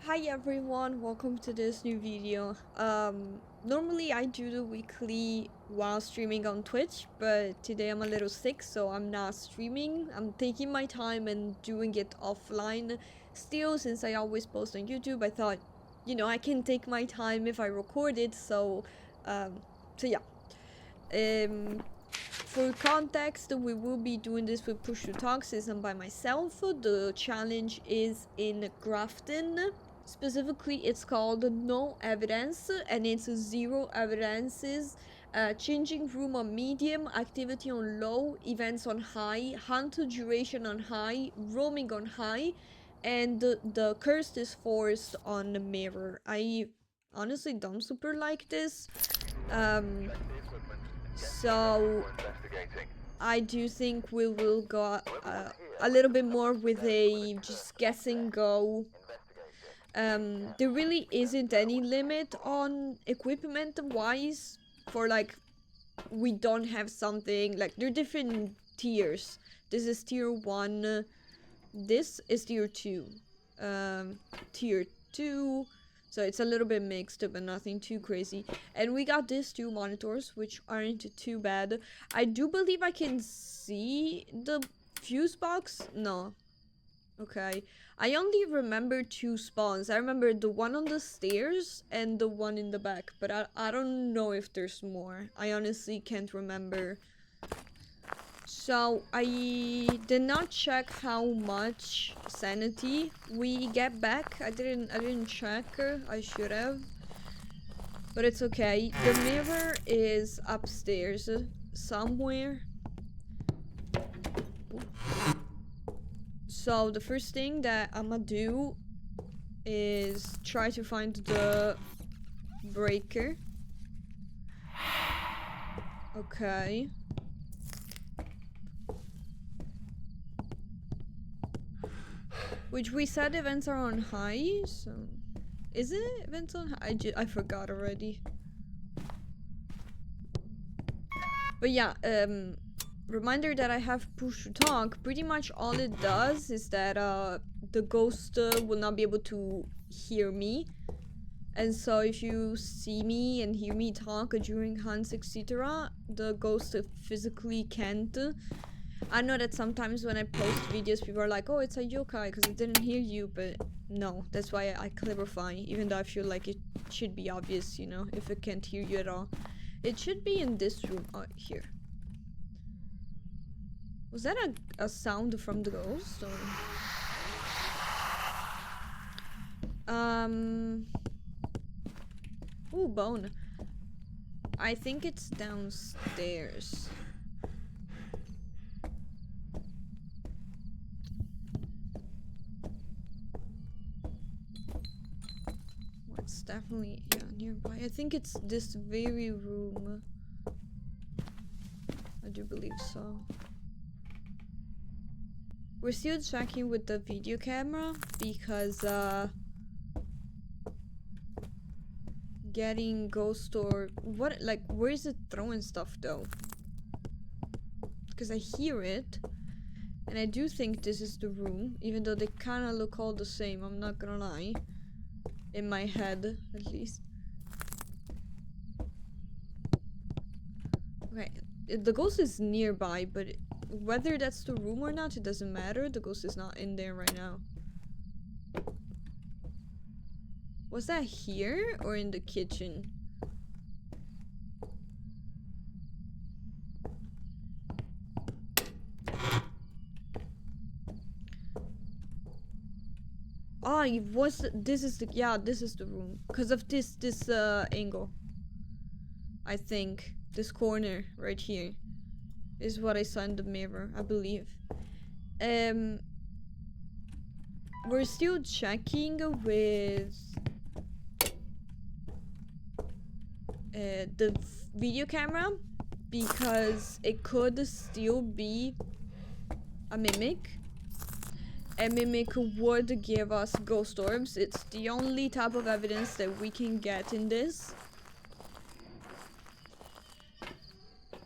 Hi everyone, welcome to this new video. Normally I do the weekly while streaming on Twitch, but today I'm a little sick, so I'm not streaming. I'm taking my time and doing it offline. Still, since I always post on YouTube, I thought, I can take my time if I record it, um, so yeah. For context, we will be doing this with push to talk since I'm by myself. The challenge is in Grafton. Specifically, it's called No Evidence, and it's 0 evidences. Changing room on medium, activity on low, events on high, hunt duration on high, roaming on high, and the cursed is forced on the mirror. I honestly don't super like this. So I do think we will go a little bit more with a just guess and go. There really isn't any limit on equipment wise for like we don't have something like there are different tiers. This is tier 1, this is tier 2. Tier 2, so it's a little bit mixed but nothing too crazy. And we got these 2 monitors which aren't too bad. I do believe I can see the fuse box. No. Okay. I only remember 2 spawns. I remember the one on the stairs and the one in the back, but I don't know if there's more. I honestly can't remember. So I did not check how much sanity we get back. I didn't check. I should have. But it's okay. The mirror is upstairs somewhere. So the first thing that I'ma do is try to find the breaker. Okay. Which we said events are on high, so... Is it events on high? I forgot already. But yeah, reminder that I have push to talk. Pretty much all it does is that the ghost will not be able to hear me. And so if you see me and hear me talk during hunts, etc., the ghost physically can't. I know that sometimes when I post videos, people are like, oh, it's a yokai because it didn't hear you, but no, that's why I clarify, even though I feel like it should be obvious, if it can't hear you at all. It should be in this room. Oh, here. Was that a sound from the ghost? Or... Ooh, bone. I think it's downstairs. Well, it's definitely, yeah, nearby. I think it's this very room. I do believe so. We're still checking with the video camera because, getting ghost or what, like, where is it throwing stuff though? Because I hear it, and I do think this is the room, even though they kind of look all the same, I'm not gonna lie. In my head, at least. Okay, the ghost is nearby, but whether that's the room or not, it doesn't matter. The ghost is not in there right now. Was that here or in the kitchen? Oh, it was. This is the. Yeah, this is the room. Because of this angle. I think. This corner right here is what I saw in the mirror, I believe. We're still checking with the video camera because it could still be a mimic. A mimic would give us ghost orbs. It's the only type of evidence that we can get in this.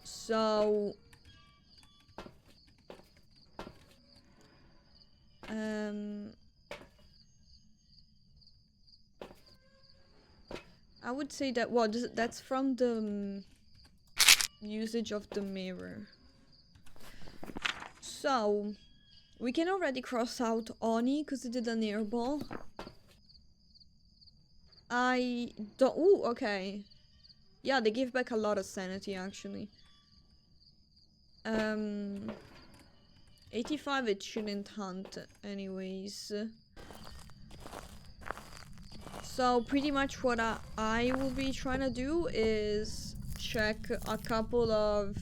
So... I would say that, well, that's from the usage of the mirror. So, we can already cross out Oni because it did an airball. I don't. Ooh, okay. Yeah, they give back a lot of sanity actually. 85 it shouldn't hunt anyways. So pretty much what I will be trying to do is check a couple of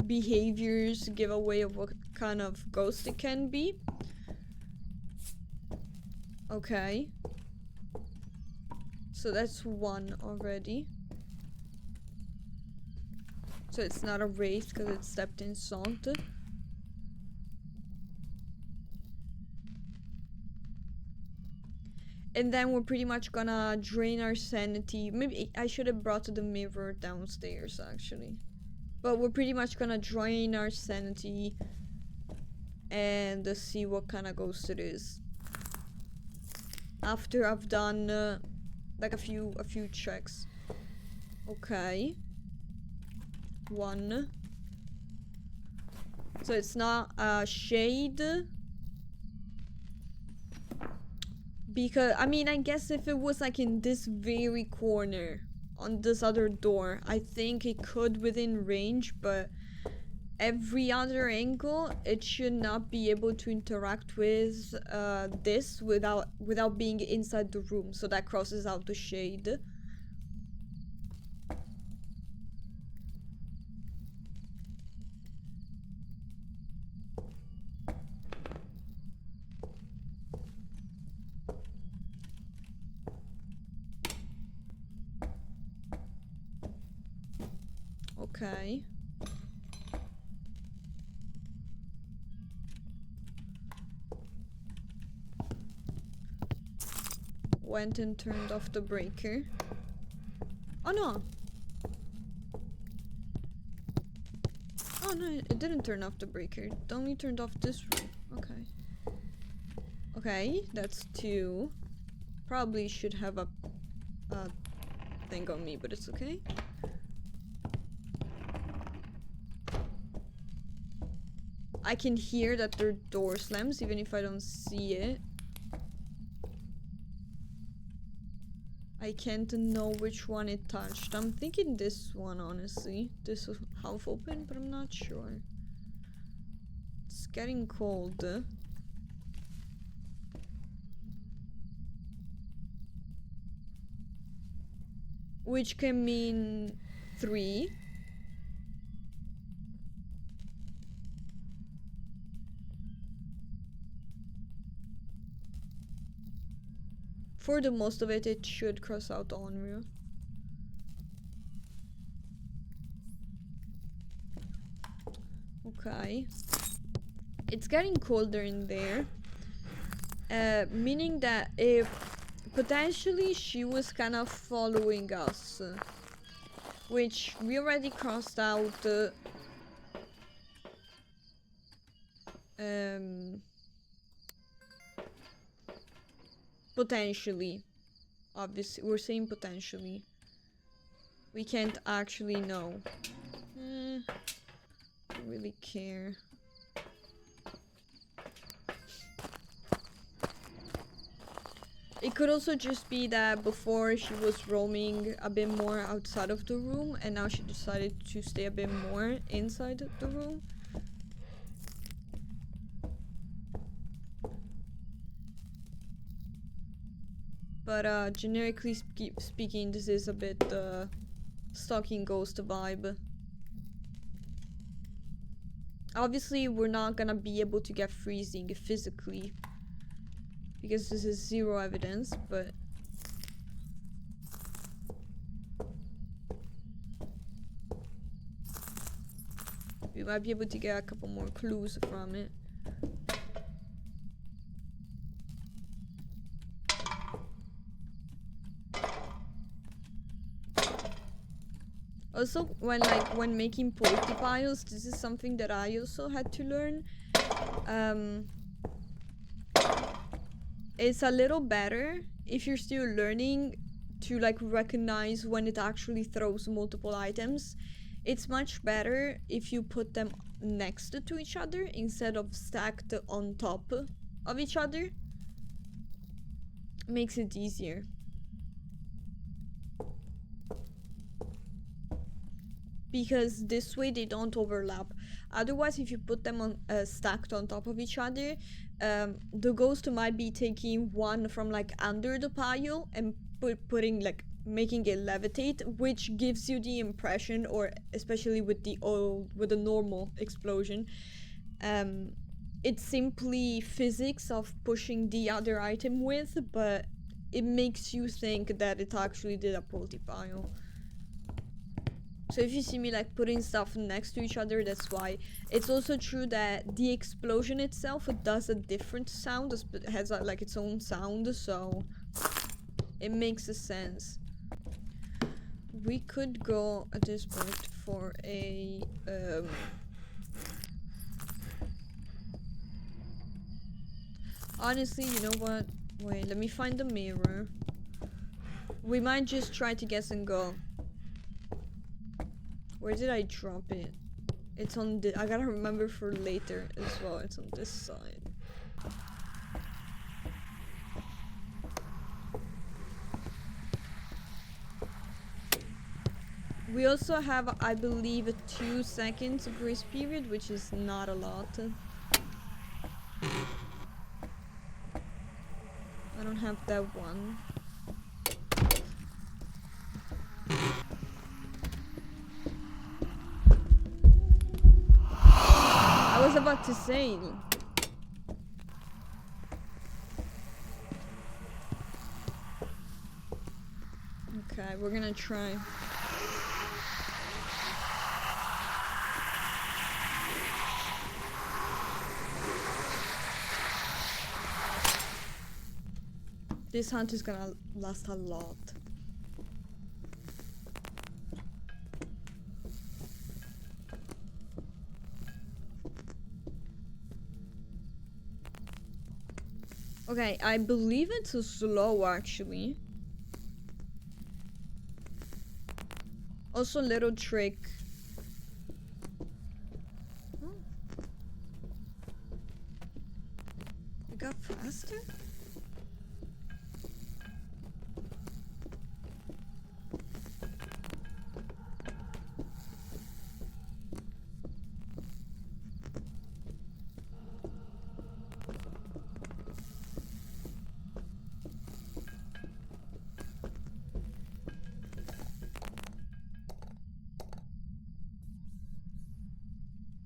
behaviors, give away of what kind of ghost it can be. Okay. So that's one already. So it's not a wraith because it stepped in salt. And then we're pretty much gonna drain our sanity. Maybe I should have brought the mirror downstairs actually. But we're pretty much gonna drain our sanity and see what kind of ghost it is. After I've done like a few checks. Okay. One. So it's not a shade. Because, I mean, I guess if it was like in this very corner on this other door, I think it could within range, but every other angle, it should not be able to interact with this without being inside the room. So that crosses out the shade. Okay. Went and turned off the breaker. Oh no! Oh no, it didn't turn off the breaker. It only turned off this room. Okay. Okay, that's two. Probably should have a thing on me, but it's okay. I can hear that their door slams even if I don't see it. I can't know which one it touched. I'm thinking this one, honestly. This was half open, but I'm not sure. It's getting cold. Which can mean 3. For the most of it, it should cross out Onryu. Okay. It's getting colder in there. Meaning that if potentially she was kind of following us. Which we already crossed out. Potentially. Obviously, we're saying potentially. We can't actually know. Don't really care. It could also just be that before she was roaming a bit more outside of the room and now she decided to stay a bit more inside the room. But generically speaking, this is a bit stalking ghost vibe. Obviously, we're not gonna be able to get freezing physically because this is 0 evidence, but we might be able to get a couple more clues from it. Also, when making poultry piles, this is something that I also had to learn. It's a little better if you're still learning to like recognize when it actually throws multiple items. It's much better if you put them next to each other instead of stacked on top of each other. Makes it easier. Because this way they don't overlap. Otherwise, if you put them on stacked on top of each other, the ghost might be taking one from like under the pile and putting like making it levitate, which gives you the impression, or especially with the normal explosion, it's simply physics of pushing the other item with, but it makes you think that it actually did a multi pile. So if you see me like putting stuff next to each other, that's why. It's also true that the explosion itself does a different sound, it has like its own sound, so it makes a sense. We could go at this point for a honestly, you know what? Wait, let me find the mirror. We might just try to guess and go. Where did I drop it? It's on the... I gotta remember for later as well. It's on this side. We also have, I believe, a 2 seconds grace period, which is not a lot. I don't have that one. I was about to say. Okay, we're gonna try. This hunt is gonna last a lot. Okay, I believe it's a slow actually. Also, little trick. Oh. It got faster?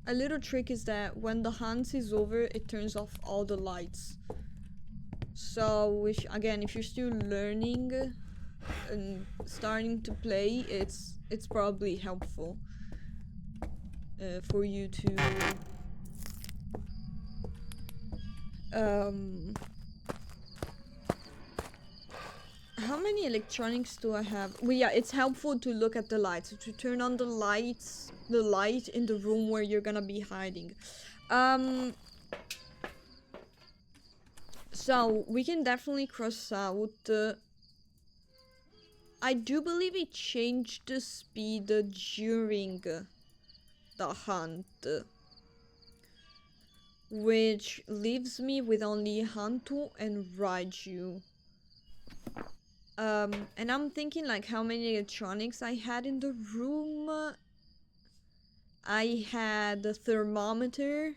A little trick is that when the hunt is over, it turns off all the lights. So, which again, if you're still learning and starting to play, it's probably helpful for you to how many electronics do I have? Well, yeah, it's helpful to look at the lights, to turn on the lights, the light in the room where you're gonna be hiding. So we can definitely cross out. I do believe it changed the speed during the hunt, which leaves me with only Hantu and Raiju. And I'm thinking like how many electronics I had in the room. I had the thermometer.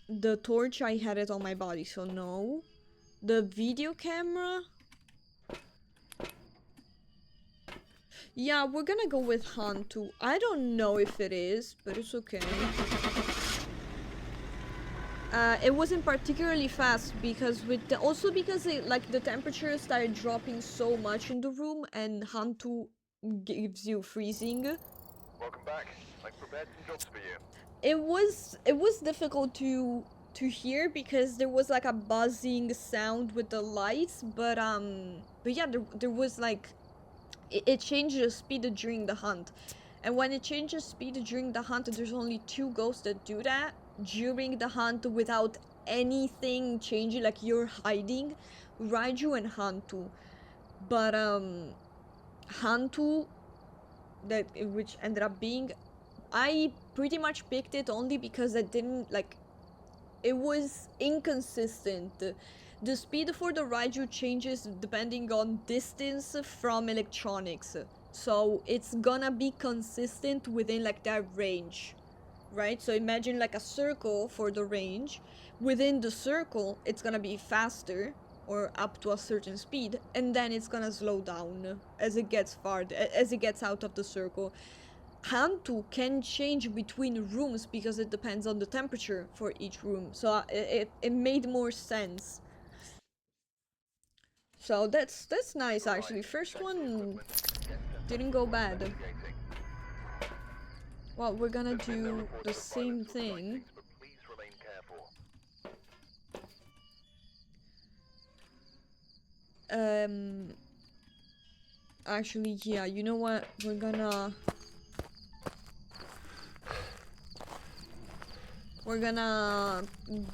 The torch, I had it on my body, so no. The video camera. Yeah, we're gonna go with Hantu. I don't know if it is, but it's okay. It wasn't particularly fast because also because the temperature started dropping so much in the room, and Hantu gives you freezing. Welcome back. I've prepared some jobs for you. It was difficult to hear because there was like a buzzing sound with the lights, but yeah, there was like it changed the speed during the hunt, and when it changes speed during the hunt, there's only 2 ghosts that do that during the hunt without anything changing, like you're hiding Raiju and Hantu. But Hantu, which ended up being, I pretty much picked it only because I didn't like, it was inconsistent. The speed for the Raiju changes depending on distance from electronics, so it's gonna be consistent within like that range, right? So imagine like a circle for the range. Within the circle it's gonna be faster or up to a certain speed, and then it's gonna slow down as it gets as it gets out of the circle. Hantu can change between rooms because it depends on the temperature for each room, so it made more sense. So that's nice actually. First one didn't go bad. Well, we're gonna do the same thing. Actually, yeah, you know what? We're gonna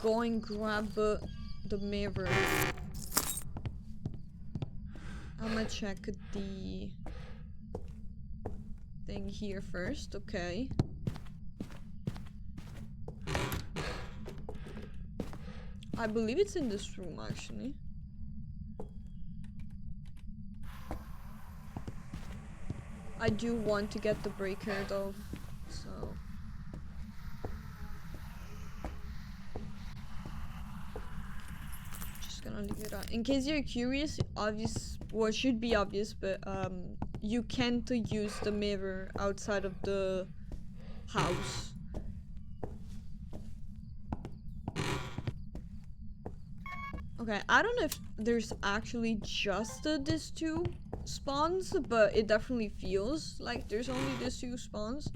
go and grab the mirror. I'm gonna check the thing here first, okay. I believe it's in this room actually. I do want to get the breaker though, so just gonna leave it on. In case you're curious, obvious, well, it should be obvious, but you can't use the mirror outside of the house. Okay, I don't know if there's actually just these two spawns, but it definitely feels like there's only these two spawns,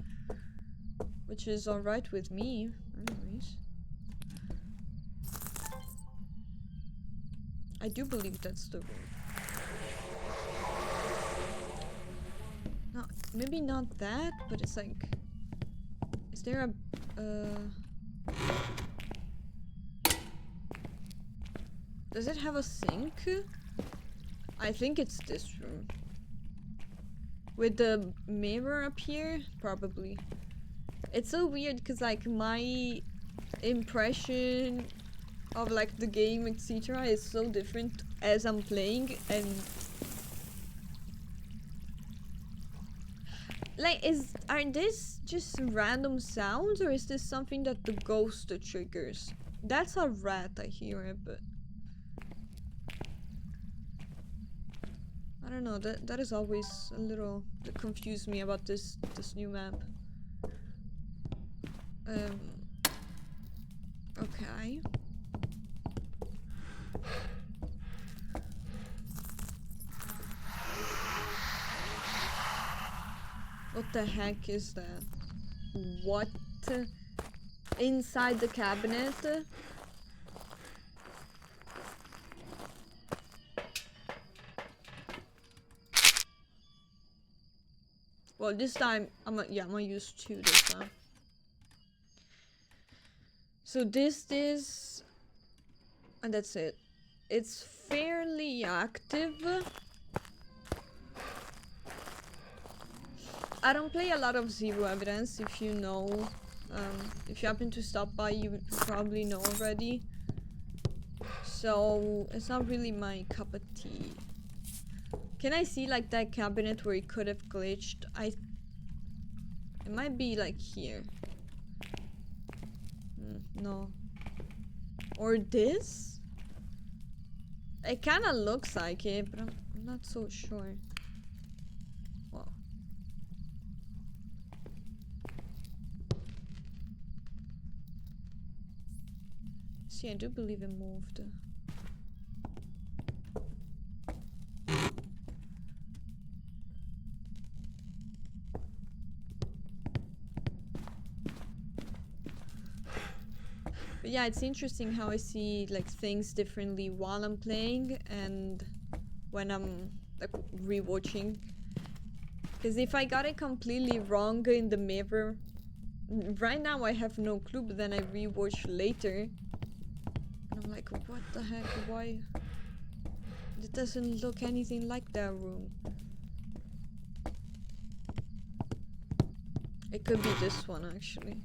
which is alright with me, anyways. I do believe that's the room. No, maybe not that, but it's like, is there a does it have a sink? I think it's this room. With the mirror up here? Probably. It's so weird because like my impression of like the game, etc. is so different as I'm playing, and like are this just random sounds, or is this something that the ghost triggers? That's a rat, I hear it, but I don't know, that is always a little that confused me about this new map. Okay. What the heck is that? What? Inside the cabinet? Well, this time, I'm gonna use 2 this time. So this, and that's it. It's fairly active. I don't play a lot of Zero Evidence, if you know. If you happen to stop by, you probably know already. So, it's not really my cup of tea. Can I see like that cabinet where it could have glitched? It might be like here. No. Or this? It kind of looks like it, but I'm not so sure. Well. See, I do believe it moved. But yeah, it's interesting how I see like things differently while I'm playing and when I'm like rewatching. Because if I got it completely wrong in the mirror, right now I have no clue, but then I rewatch later, Like, what the heck? Why? It doesn't look anything like that room. It could be this one, actually.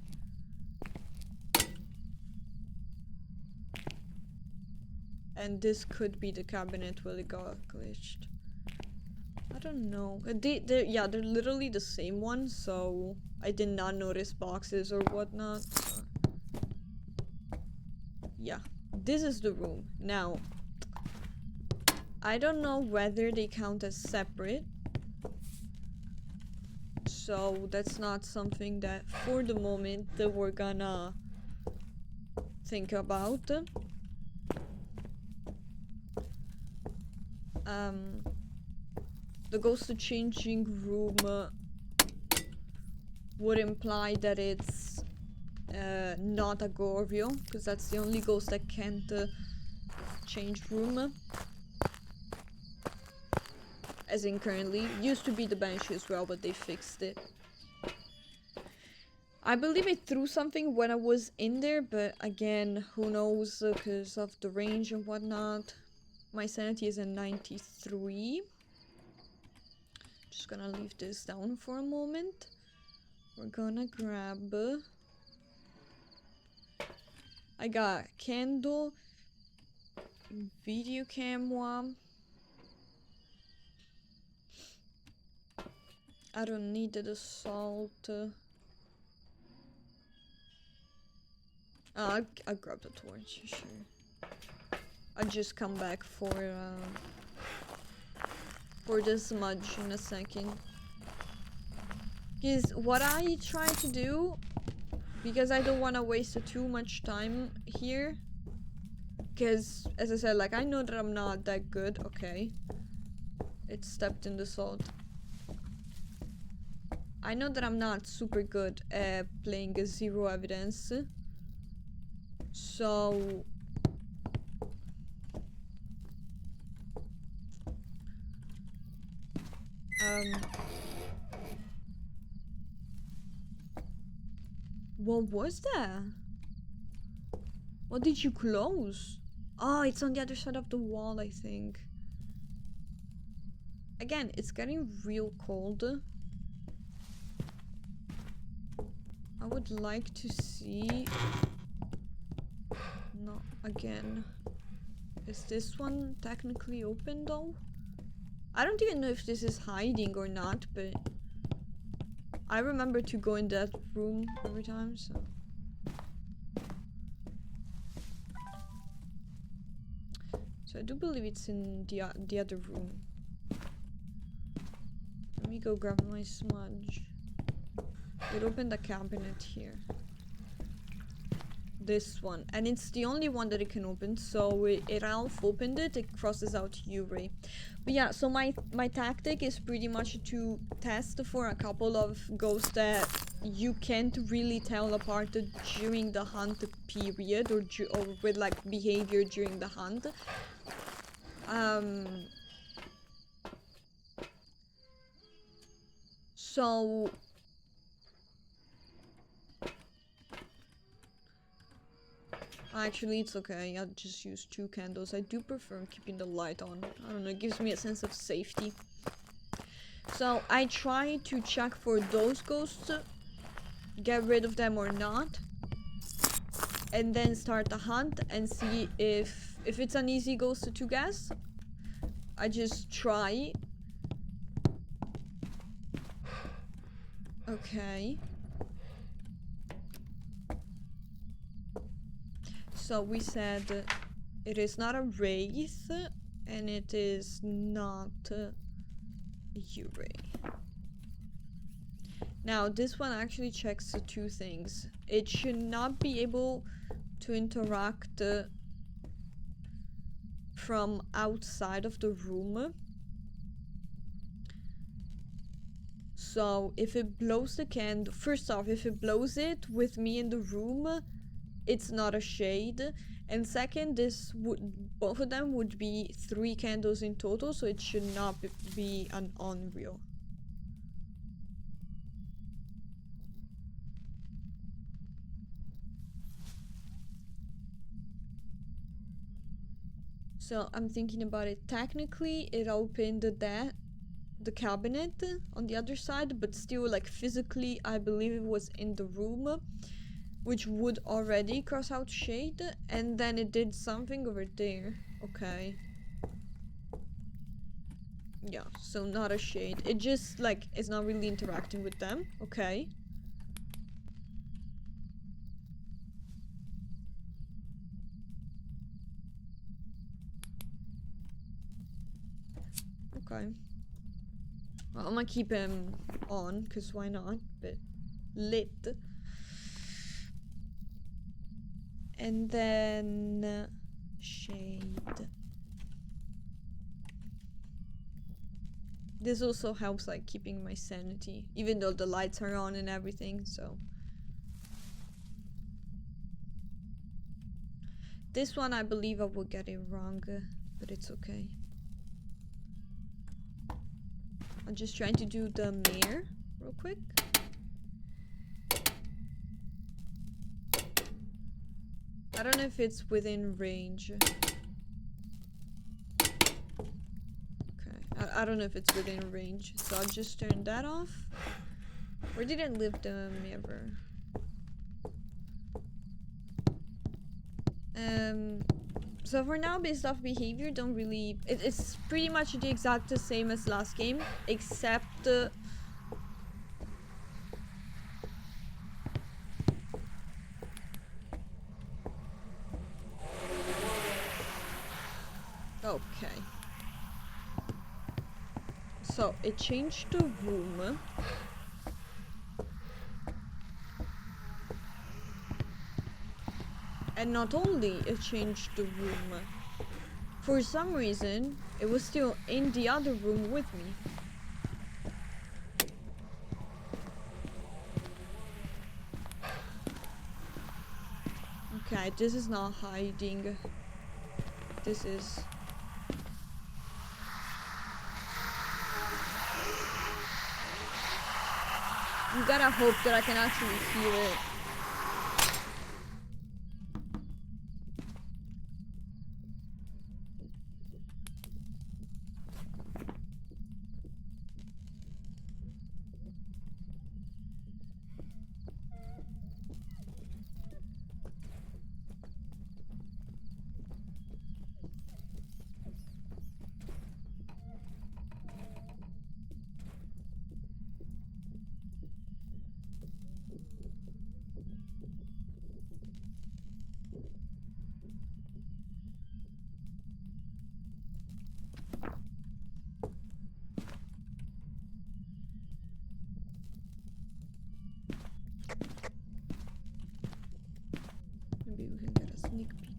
And this could be the cabinet where it got glitched. I don't know. Yeah, they're literally the same one, so I did not notice boxes or whatnot. So. Yeah, this is the room. Now, I don't know whether they count as separate. So that's not something that for the moment that we're gonna think about. The ghost changing room would imply that it's not a Gorvio, because that's the only ghost that can't change room. As in currently. Used to be the Banshee as well, but they fixed it. I believe it threw something when I was in there, but again, who knows, because of the range and whatnot. My sanity is at 93. Just gonna leave this down for a moment. We're gonna grab... I got candle, video camera. I don't need the assault. I'll grab the torch, sure. I'll just come back for the smudge in a second. Because what I try to do, because I don't want to waste too much time here, because as I said, like, I know that I'm not that good. Okay, it stepped in the salt. I know that I'm not super good at playing a zero evidence, so what was that? What did you close? Oh, it's on the other side of the wall, I think. Again, it's getting real cold. I would like to see... No, again. Is this one technically open though? I don't even know if this is hiding or not, but... I remember to go in that room every time, so... So I do believe it's in the other room. Let me go grab my smudge. It opened a cabinet here. This one. And it's the only one that it can open, so Ralph opened it, it crosses out Yuri. But yeah, so my tactic is pretty much to test for a couple of ghosts that you can't really tell apart during the hunt period, or with like behavior during the hunt. So actually, it's okay. I'll just use 2 candles. I do prefer keeping the light on. I don't know, it gives me a sense of safety. So I try to check for those ghosts, get rid of them or not, and then start the hunt and see if it's an easy ghost to guess. I just try. Okay. So we said it is not a wraith and it is not Yuri. Now this one actually checks 2 things. It should not be able to interact from outside of the room. So if it blows the candle, first off, if it blows it with me in the room, it's not a shade. And second, both of them would be 3 candles in total, so it should not be an unreal. So I'm thinking about it. Technically, it opened the cabinet on the other side, but still, like, physically, I believe it was in the room, which would already cross out shade, and then it did something over there. Okay. Yeah, so not a shade. It just, like, is not really interacting with them. Okay. Okay. Well, I'm gonna keep him on, because why not? But lit. And then shade. This also helps, like, keeping my sanity, even though the lights are on and everything, so. This one, I believe I will get it wrong, but it's okay. I'm just trying to do the mirror real quick. I don't know if it's within range. I don't know if it's within range, so I'll just turn that off. Where did I leave the mirror? So for now, based off behavior, don't really... It's pretty much the exact same as last game, except... Okay. So, it changed the room. And not only it changed the room, for some reason, it was still in the other room with me. Okay, this is not hiding. This is... You gotta hope that I can actually feel it. Maybe we can get a sneak peek.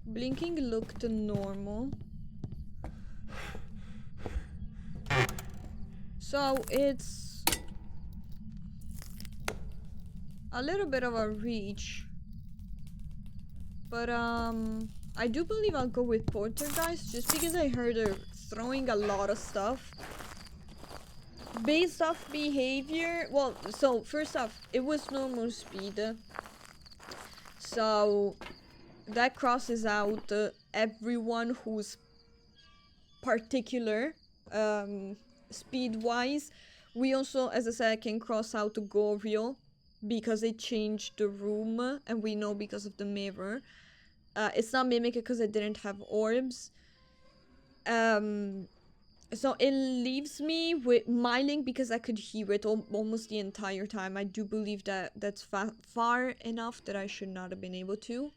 Blinking looked normal. So it's a little bit of a reach. But I do believe I'll go with Poltergeist just because I heard her throwing a lot of stuff. Based off behavior, well, so first off, it was normal speed. So that crosses out everyone who's particular speed-wise. We also, as I said, can cross out Gorio because it changed the room, and we know because of the mirror. It's not Mimic because I didn't have orbs. So it leaves me with my link because I could hear it almost the entire time. I do believe that that's far enough that I should not have been able to.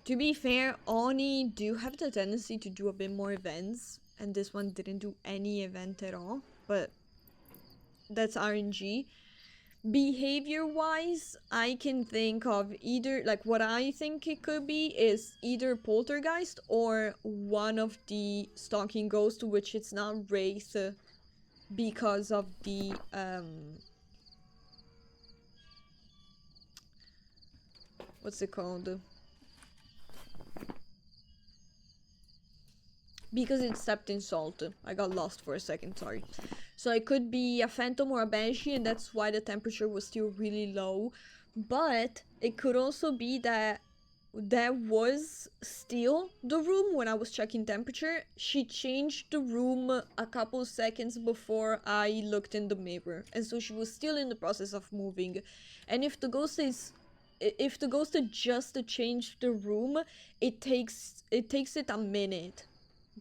To be fair, Oni do have the tendency to do a bit more events, and this one didn't do any event at all, but that's RNG. Behavior-wise, I can think of either, like, what I think it could be is either Poltergeist or one of the Stalking Ghosts, which it's not Wraith because of the, what's it called? Because it stepped in salt. I got lost for a second, sorry. So it could be a phantom or a banshee, and that's why the temperature was still really low. But it could also be that that was still the room when I was checking temperature. She changed the room a couple seconds before I looked in the mirror, and so she was still in the process of moving. And if the ghost just changed the room, it takes it a minute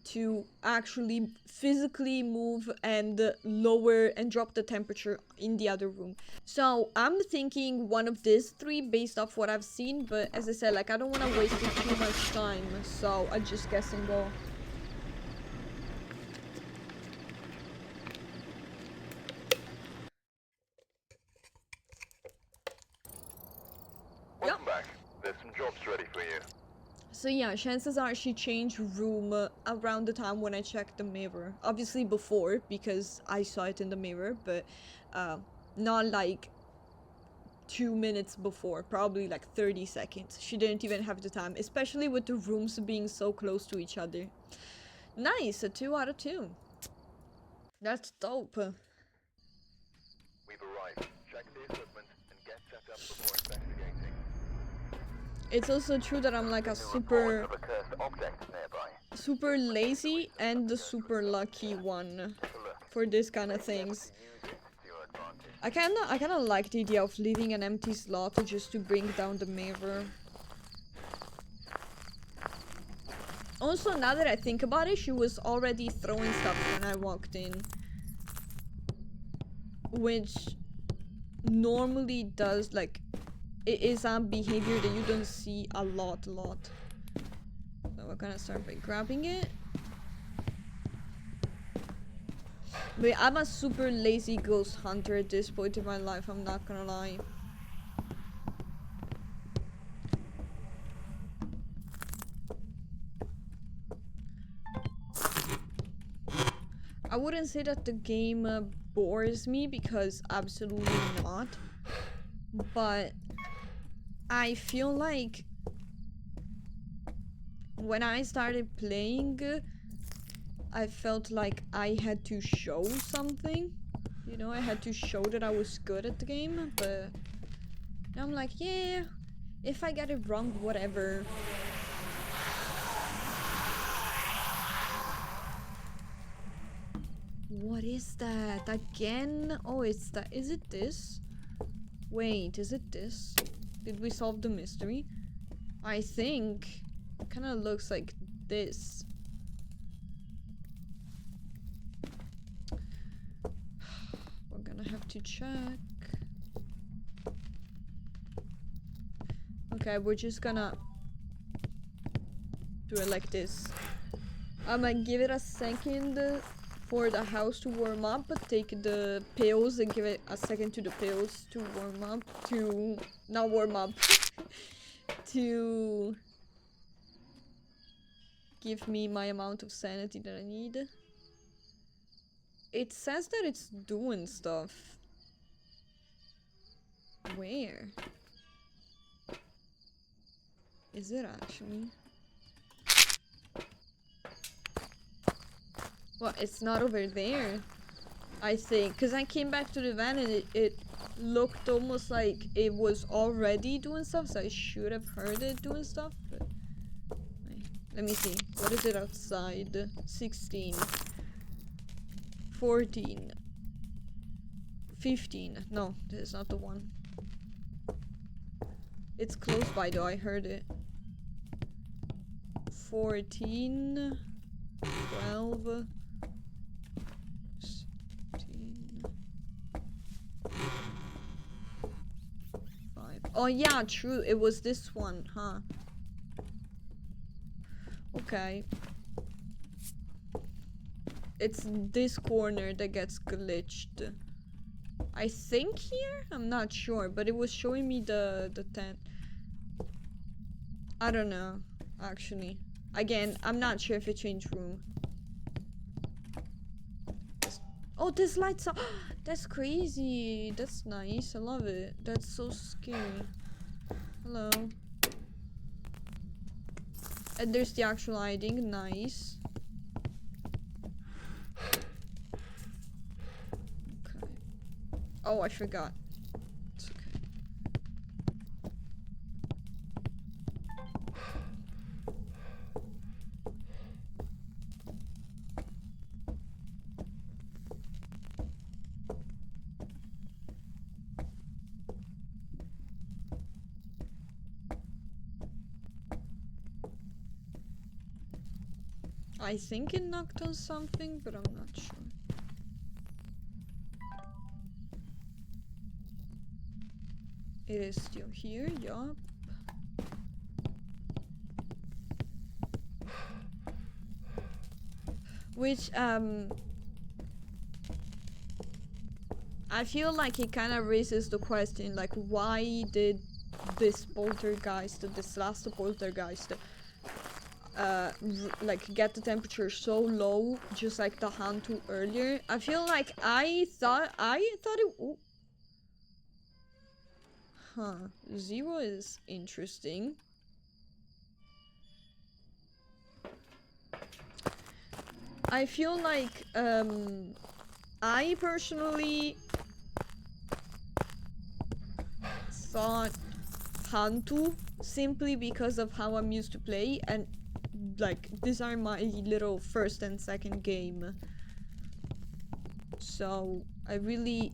to actually physically move and lower and drop the temperature in the other room. So I'm thinking one of these three based off what I've seen, but as I said, like, I don't want to waste too much time, so I just guess and go. Welcome back. There's some jobs ready for you. So yeah, chances are she changed room around the time when I checked the mirror. Obviously before, because I saw it in the mirror, but not like 2 minutes before, probably like 30 seconds. She didn't even have the time, especially with the rooms being so close to each other. Nice, a 2 out of 2. That's dope. We've arrived. Check the equipment and get set up before investigating. It's also true that I'm like a super lazy and the super lucky one for this kind of things. I kinda like the idea of leaving an empty slot just to bring down the mirror. Also, now that I think about it, she was already throwing stuff when I walked in, which normally does, like, it is a behavior that you don't see a lot. So we're gonna start by grabbing it. But I'm a super lazy ghost hunter at this point in my life, I'm not gonna lie. I wouldn't say that the game bores me, because absolutely not. But I feel like when I started playing, I felt like I had to show something. You know, I had to show that I was good at the game, but now I'm like, yeah, if I get it wrong, whatever. What is that? Again? Oh, it's that. Is it this? Wait, is it this? Did we solve the mystery? I think it kind of looks like this. We're gonna have to check. Okay, we're just gonna do it like this. I'm gonna give it a second for the house to warm up, take the pills and give it a second to the pills to warm up, to not warm up, to give me my amount of sanity that I need. It says that it's doing stuff. Where? Is it actually? Well, it's not over there, I think, because I came back to the van and it looked almost like it was already doing stuff, so I should have heard it doing stuff, but wait, let me see. What is it outside? 16, 14, 15. No, this is not the one. It's close by though, I heard it. 14, 12, 16, 5. Oh yeah, true, it was this one, huh? Okay. It's this corner that gets glitched. I think here? I'm not sure, but it was showing me the tent. I don't know, actually. Again, I'm not sure if it changed room. Oh, this lights up. That's crazy. That's nice. I love it. That's so scary. Hello. And there's the actual hiding. Nice. Oh, I forgot. It's okay. I think it knocked on something, but I'm not sure. It is still here, yup. Which, I feel like it kind of raises the question, like, why did this poltergeist, this last poltergeist, like, get the temperature so low, just like the Hantu earlier? I feel like I thought it... Ooh. Huh. 0 is interesting. I feel like, I personally thought Hantu simply because of how I'm used to play, and like these are my little first and second game, so I really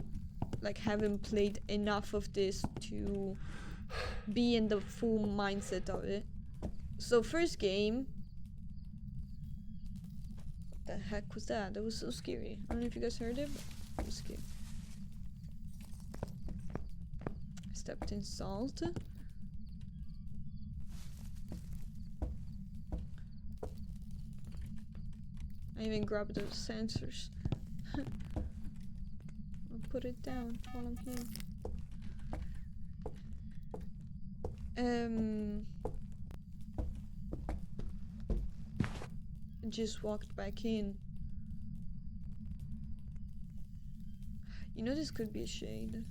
like haven't played enough of this to be in the full mindset of it. So first game, what the heck was that? That was so scary. I don't know if you guys heard it, but it was scary. I stepped in salt. I even grabbed those sensors. I'll put it down while I'm here. Just walked back in. You know, this could be a shade.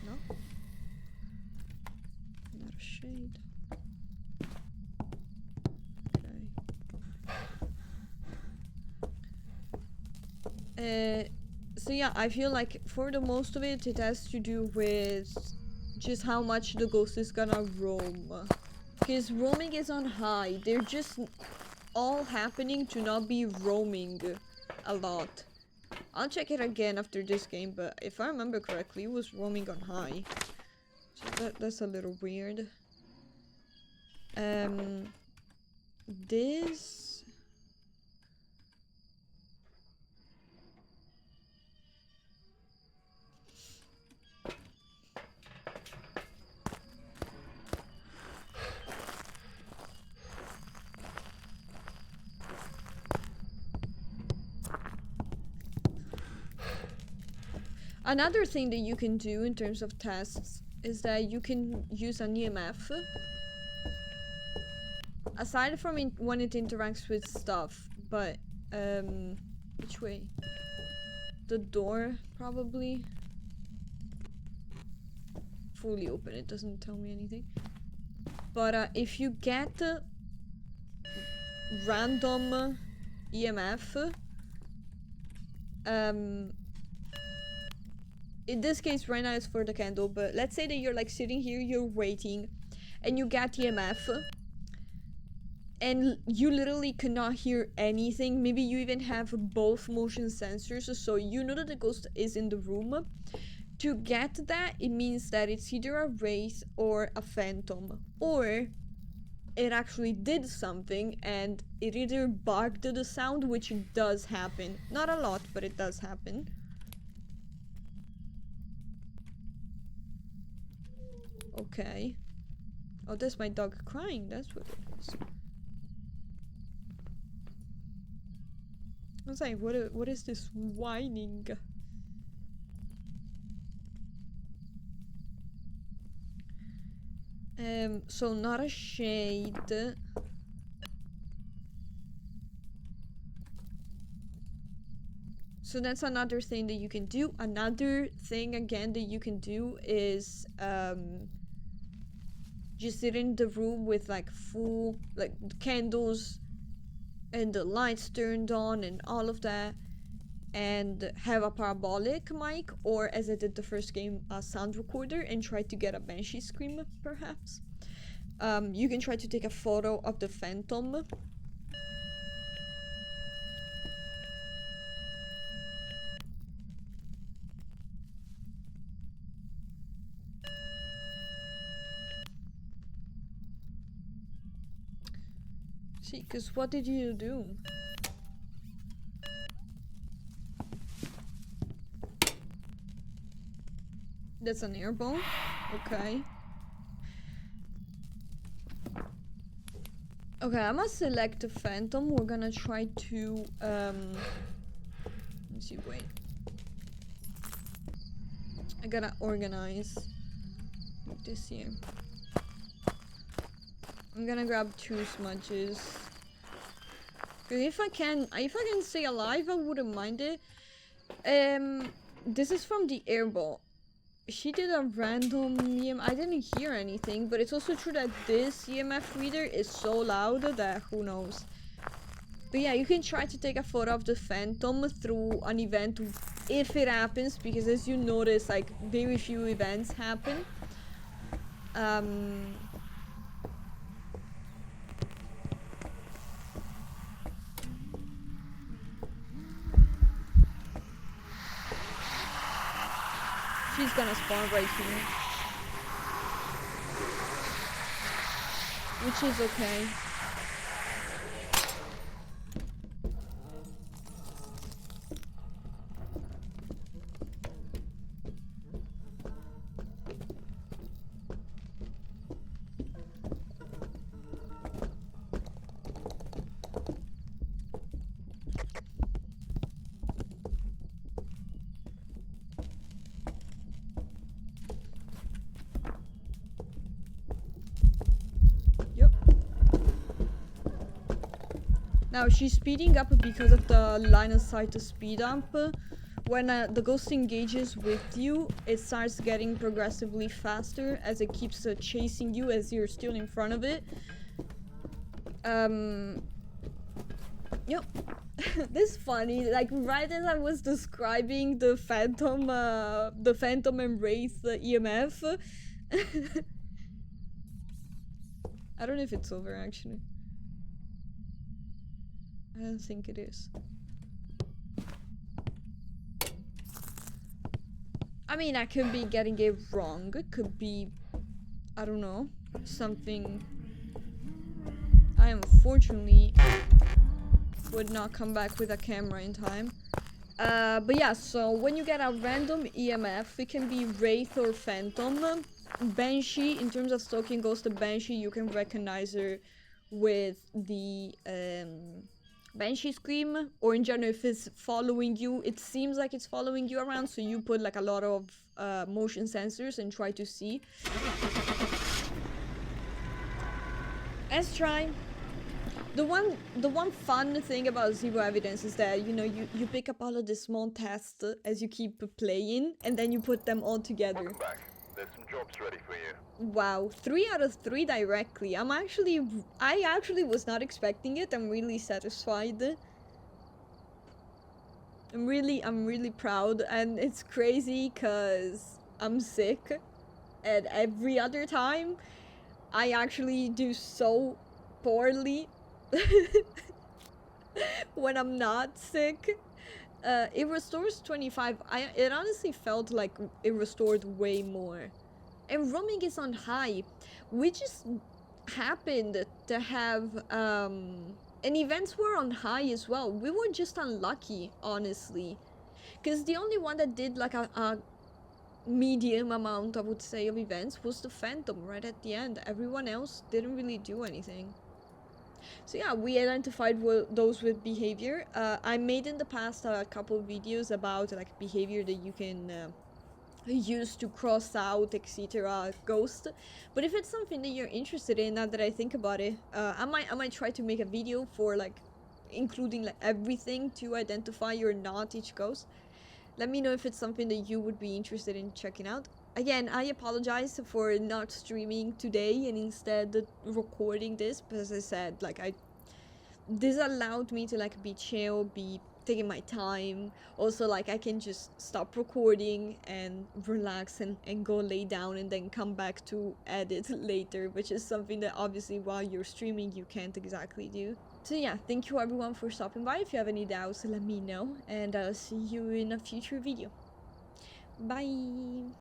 No? Not a shade. Okay. So yeah, I feel like for the most of it, it has to do with just how much the ghost is gonna roam. Because roaming is on high. They're just all happening to not be roaming a lot. I'll check it again after this game, but if I remember correctly, it was roaming on high. So that's a little weird. This... Another thing that you can do in terms of tests is that you can use an EMF. Aside from when it interacts with stuff, but, which way? The door, probably. Fully open, it doesn't tell me anything. But, if you get random EMF, in this case right now it's for the candle, but let's say that you're like sitting here, you're waiting, and you get EMF, and you literally cannot hear anything. Maybe you even have both motion sensors, so you know that the ghost is in the room. To get that, it means that it's either a wraith or a phantom, or it actually did something and it either bugged the sound, which does happen. Not a lot, but it does happen. Okay. Oh, that's my dog crying. That's what it is. I was like, what is this whining? So not a shade. So that's another thing that you can do. Another thing again that you can do is just sit in the room with like full like candles and the lights turned on and all of that, and have a parabolic mic, or as I did the first game, a sound recorder, and try to get a banshee scream perhaps. You can try to take a photo of the phantom. See, because what did you do? That's an airball. Okay. Okay, I'm gonna select the phantom. We're gonna try to let's see, wait. I gotta organize this here. I'm gonna grab 2 smudges. Cause if I can stay alive, I wouldn't mind it. This is from the airball. She did a random EMF. I didn't hear anything, but it's also true that this EMF reader is so loud that who knows. But yeah, you can try to take a photo of the phantom through an event if it happens, because as you notice, like, very few events happen. She's gonna spawn right here. Which is okay. Now she's speeding up because of the line of sight to speed up. When the ghost engages with you, it starts getting progressively faster as it keeps chasing you as you're still in front of it. Yep. This is funny, like right as I was describing the phantom and wraith EMF. I don't know if it's over actually. I don't think it is. I mean, I could be getting it wrong. It could be, I don't know, something. I unfortunately would not come back with a camera in time. But yeah, so when you get a random EMF, it can be wraith or phantom. Banshee, in terms of stalking ghost, the banshee, you can recognize her with the banshee scream, or in general if it's following you, it seems like it's following you around, so you put like a lot of motion sensors and try to see. Let's try. The one fun thing about Zero Evidence is that, you know, you pick up all of the small tasks as you keep playing, and then you put them all together. Welcome back. There's some jobs ready for you. Wow, 3 out of 3 directly. I actually was not expecting it. I'm really satisfied. I'm really proud, and it's crazy cause I'm sick, and every other time I actually do so poorly when I'm not sick. It restores 25. It honestly felt like it restored way more. And roaming is on high. We just happened to have and events were on high as well. We were just unlucky, honestly, because the only one that did like a medium amount, I would say, of events was the phantom right at the end. Everyone else didn't really do anything. So yeah, we identified those with behavior. I made in the past a couple of videos about like behavior that you can use to cross out, etc. ghost. But if it's something that you're interested in, now that I think about it, I might try to make a video for like including like everything to identify or not each ghost. Let me know if it's something that you would be interested in checking out. Again, I apologize for not streaming today and instead recording this, because as I said, like this allowed me to like be chill, be taking my time. Also, like, I can just stop recording and relax and go lay down and then come back to edit later, which is something that obviously while you're streaming you can't exactly do. So yeah, thank you everyone for stopping by. If you have any doubts, let me know, and I'll see you in a future video. Bye!